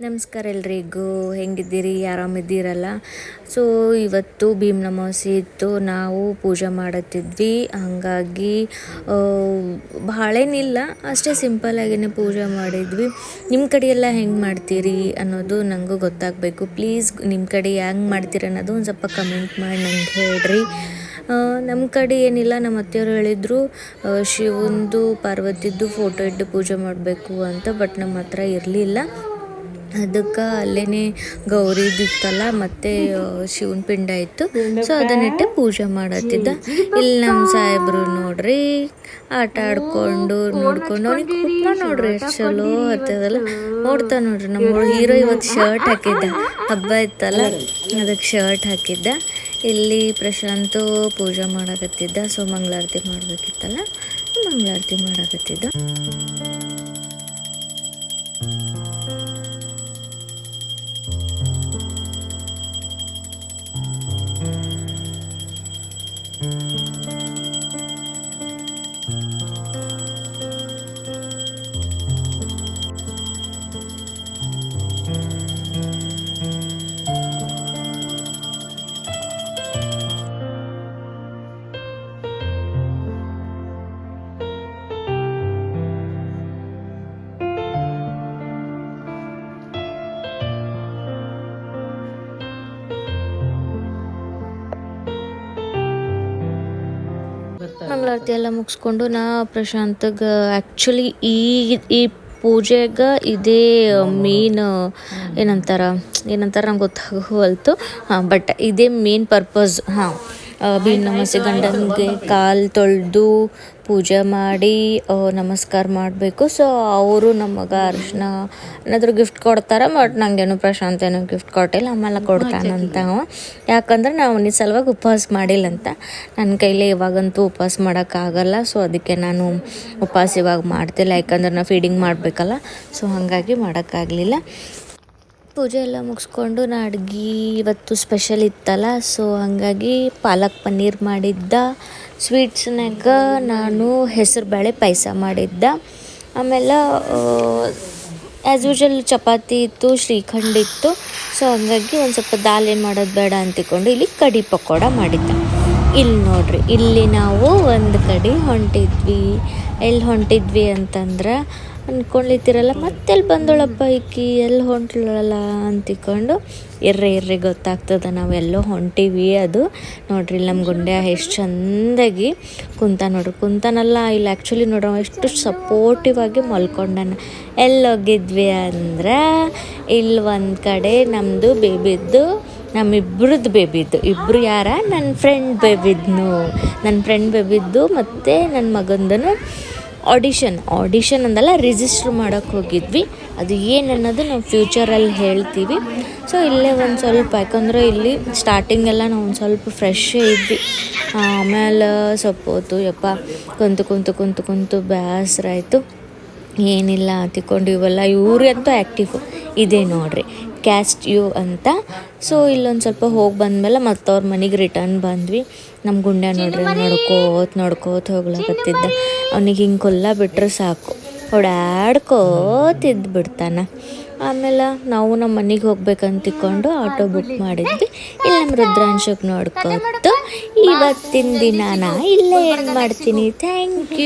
ನಮಸ್ಕಾರ ಎಲ್ರಿಗೂ, ಹೆಂಗಿದ್ದೀರಿ? ಆರಾಮಿದ್ದೀರಲ್ಲ? ಸೊ ಇವತ್ತು ಭೀಮ್ ಅಮಾವಾಸ್ಯೆ ಇತ್ತು, ನಾವು ಪೂಜೆ ಮಾಡತ್ತಿದ್ವಿ. ಹಾಗಾಗಿ ಭಾಳೇನಿಲ್ಲ, ಅಷ್ಟೇ ಸಿಂಪಲ್ಲಾಗಿಯೇ ಪೂಜೆ ಮಾಡಿದ್ವಿ. ನಿಮ್ಮ ಕಡೆ ಎಲ್ಲ ಹೆಂಗೆ ಮಾಡ್ತೀರಿ ಅನ್ನೋದು ನನಗೂ ಗೊತ್ತಾಗಬೇಕು. ಪ್ಲೀಸ್ ನಿಮ್ಮ ಕಡೆ ಹೆಂಗೆ ಮಾಡ್ತೀರಿ ಅನ್ನೋದು ಒಂದು ಸ್ವಲ್ಪ ಕಮೆಂಟ್ ಮಾಡಿ ನಂಗೆ ಹೇಳ್ರಿ. ನಮ್ಮ ಕಡೆ ಏನಿಲ್ಲ, ನಮ್ಮ ಅತ್ತೆಯವರು ಹೇಳಿದರು ಶಿವಂದು ಪಾರ್ವತಿದ್ದು ಫೋಟೋ ಇಟ್ಟು ಪೂಜೆ ಮಾಡಬೇಕು ಅಂತ. ಬಟ್ ನಮ್ಮ ಹತ್ರ ಇರಲಿಲ್ಲ, ಅದಕ್ಕೆ ಅಲ್ಲೇ ಗೌರಿದಿತ್ತಲ್ಲ ಮತ್ತು ಶಿವನ ಪಿಂಡ ಇತ್ತು. ಸೊ ಅದನ್ನಿಟ್ಟು ಪೂಜೆ ಮಾಡತ್ತಿದ್ದ. ಇಲ್ಲಿ ನಮ್ಮ ಸಾಹೇಬರು ನೋಡ್ರಿ ಆಟ ಆಡ್ಕೊಂಡು ನೋಡ್ಕೊಂಡು ಅವ್ನಿಗೆ ಕುಟ್ಟ ನೋಡ್ರಿ ಎಷ್ಟು ಚಲೋ ಹತ್ತದಲ್ಲ. ನೋಡ್ತಾ ನೋಡ್ರಿ ನಮ್ಮ ಹೀರೋ ಇವತ್ತು ಶರ್ಟ್ ಹಾಕಿದ್ದ, ಹಬ್ಬ ಇತ್ತಲ್ಲ ಅದಕ್ಕೆ ಶರ್ಟ್ ಹಾಕಿದ್ದ. ಇಲ್ಲಿ ಪ್ರಶಾಂತು ಪೂಜೆ ಮಾಡಕತ್ತಿದ್ದ. ಸೊ ಮಂಗಳಾರತಿ ಮಾಡಬೇಕಿತ್ತಲ್ಲ, ಮಂಗಳಾರತಿ ಮಾಡಕತ್ತಿದ್ದ. ಮಂಗಳಾರತಿ ಎಲ್ಲ ಮುಗಿಸ್ಕೊಂಡು ನಾ ಪ್ರಶಾಂತಗೆ ಆ್ಯಕ್ಚುಲಿ ಈ ಪೂಜೆಗೆ ಇದೇ ಮೇನ್ ಏನಂತಾರೆ ನಂಗೆ ಗೊತ್ತಾಗೋವಲ್ತು. ಬಟ್ ಇದೇ ಮೇನ್ ಪರ್ಪಸ್. ಭೀಮ್ ಅಮಾವಾಸ್ಯೆ ಗಂಡನಿಗೆ ಕಾಲು ತೊಳೆದು ಪೂಜೆ ಮಾಡಿ ನಮಸ್ಕಾರ ಮಾಡಬೇಕು. ಸೊ ಅವರು ನಮಗೆ ಅರಿಶಿನ ಏನಾದರೂ ಗಿಫ್ಟ್ ಕೊಡ್ತಾರೆ. ಬಟ್ ನನಗೇನು ಪ್ರಶಾಂತ್ ಏನೋ ಗಿಫ್ಟ್ ಕೊಟ್ಟಿಲ್ಲ, ಆಮೇಲೆ ಕೊಡ್ತಾನಂತ ಅವ. ಯಾಕಂದ್ರೆ ನಾವು ಈ ಸಲುವಾಗಿ ಉಪವಾಸ ಮಾಡಿಲ್ಲಂತ. ನನ್ನ ಕೈಲೇ ಇವಾಗಂತೂ ಉಪವಾಸ ಮಾಡೋಕ್ಕಾಗಲ್ಲ. ಸೊ ಅದಕ್ಕೆ ನಾನು ಉಪವಾಸ ಇವಾಗ ಮಾಡ್ತಿಲ್ಲ, ಯಾಕಂದ್ರೆ ನಾನು ಫೀಡಿಂಗ್ ಮಾಡಬೇಕಲ್ಲ. ಸೊ ಹಾಗಾಗಿ ಮಾಡೋಕ್ಕಾಗಲಿಲ್ಲ. ಪೂಜೆ ಎಲ್ಲ ಮುಗಿಸ್ಕೊಂಡು ನಾ ಅಡ್ಗೆ ಇವತ್ತು ಸ್ಪೆಷಲ್ ಇತ್ತಲ್ಲ, ಸೊ ಹಾಗಾಗಿ ಪಾಲಕ್ ಪನ್ನೀರ್ ಮಾಡಿದ್ದ. ಸ್ವೀಟ್ಸ್ನಾಗ ನಾನು ಹೆಸರು ಬೇಳೆ ಪಾಯಸ ಮಾಡಿದ್ದ. ಆಮೇಲೆ ಆ್ಯಸ್ ಯೂಶಲ್ ಚಪಾತಿ ಇತ್ತು, ಶ್ರೀಖಂಡ್ ಇತ್ತು. ಸೊ ಹಾಗಾಗಿ ಒಂದು ಸ್ವಲ್ಪ ದಾಲ್ ಏನು ಮಾಡೋದು ಬೇಡ ಅಂತಿಕೊಂಡು ಇಲ್ಲಿ ಕಡಿ ಪಕೋಡ ಮಾಡಿದ್ದ. ಇಲ್ಲಿ ನೋಡ್ರಿ, ಇಲ್ಲಿ ನಾವು ಒಂದು ಕಡೆ ಹೊಂಟಿದ್ವಿ. ಎಲ್ಲಿ ಹೊಂಟಿದ್ವಿ ಅಂತಂದ್ರೆ ಅಂದ್ಕೊಂಡಿರ್ತೀರಲ್ಲ, ಮತ್ತೆಲ್ಲಿ ಬಂದೋಳಪ್ಪ ಈಕಿ, ಎಲ್ಲಿ ಹೊಂಟ್ಲಲ್ಲ ಅಂತಿಕೊಂಡು ಇರ್ರಿ ಗೊತ್ತಾಗ್ತದೆ ನಾವೆಲ್ಲೋ ಹೊಂಟೀವಿ. ಅದು ನೋಡ್ರಿ ನಮ್ಮ ಗುಂಡ್ಯ ಎಷ್ಟು ಚೆಂದಾಗಿ ಕುಂತಾನಲ್ಲ. ಇಲ್ಲಿ ಆ್ಯಕ್ಚುಲಿ ನೋಡೋ ಎಷ್ಟು ಸಪೋರ್ಟಿವ್ ಆಗಿ ಮಲ್ಕೊಂಡಾನ. ಎಲ್ಲೋಗಿದ್ವಿ ಅಂದ್ರೆ ಇಲ್ಲಿ ಒಂದು ಕಡೆ ನಮ್ಮದು ಬೇಬಿದ್ದು, ನಮ್ಮಿಬ್ರದ್ದು ಬೇಬಿದ್ದು. ಇಬ್ಬರು ಯಾರ ನನ್ನ ಫ್ರೆಂಡ್ ಬೇಬಿದ್ದು ಮತ್ತು ನನ್ನ ಮಗಂದನು ಆಡಿಷನ್ ಅಂದಲ್ಲ, ರಿಜಿಸ್ಟ್ರ್ ಮಾಡೋಕ್ಕೆ ಹೋಗಿದ್ವಿ. ಅದು ಏನು ಅನ್ನೋದು ನಾವು ಫ್ಯೂಚರಲ್ಲಿ ಹೇಳ್ತೀವಿ. ಸೊ ಇಲ್ಲೇ ಒಂದು ಸ್ವಲ್ಪ, ಯಾಕಂದರೆ ಇಲ್ಲಿ ಸ್ಟಾರ್ಟಿಂಗೆಲ್ಲ ನಾವು ಒಂದು ಸ್ವಲ್ಪ ಫ್ರೆಶ್ ಇದ್ವಿ. ಆಮೇಲೆ ಸ್ವಲ್ಪ ಹೊತ್ತು ಕುಂತು ಬೇಸರ ಆಯಿತು. ಏನಿಲ್ಲ ತಿಕ್ಕೊಂಡು ಇವೆಲ್ಲ ಇವ್ರಂತೂ ಆ್ಯಕ್ಟಿವ್ ಇದೆ ನೋಡ್ರಿ, ಕ್ಯಾಸ್ಟ್ ಯು ಅಂತ. ಸೊ ಇಲ್ಲೊಂದು ಸ್ವಲ್ಪ ಹೋಗಿ ಬಂದಮೇಲೆ ಮತ್ತೆ ಅವ್ರ ಮನೆಗೆ ರಿಟರ್ನ್ ಬಂದ್ವಿ. ನಮ್ಮ ಗುಂಡ್ಯ ನೋಡ್ರಿ ನೋಡ್ಕೋತ ಹೋಗ್ಲಕತ್ತಿದ್ದ. ಅವ್ನಿಗೆ ಹಿಂಗೆ ಕೊಲ್ಲ ಬಿಟ್ರೆ ಸಾಕು, ಓಡಾಡ್ಕೋತಿದ್ದು ಬಿಡ್ತಾನೆ. ಆಮೇಲೆ ನಾವು ನಮ್ಮ ಮನೆಗೆ ಹೋಗ್ಬೇಕಂತ ತಿಕ್ಕೊಂಡು ಆಟೋ ಬುಕ್ ಮಾಡಿದ್ವಿ. ಇಲ್ಲಿ ನಮ್ಮ ರುದ್ರಾಂಶಕ್ಕೆ ನೋಡ್ಕೋತು ಇವತ್ತಿನ ದಿನ ಇಲ್ಲೇ ಏನು ಮಾಡ್ತೀನಿ. Thank you.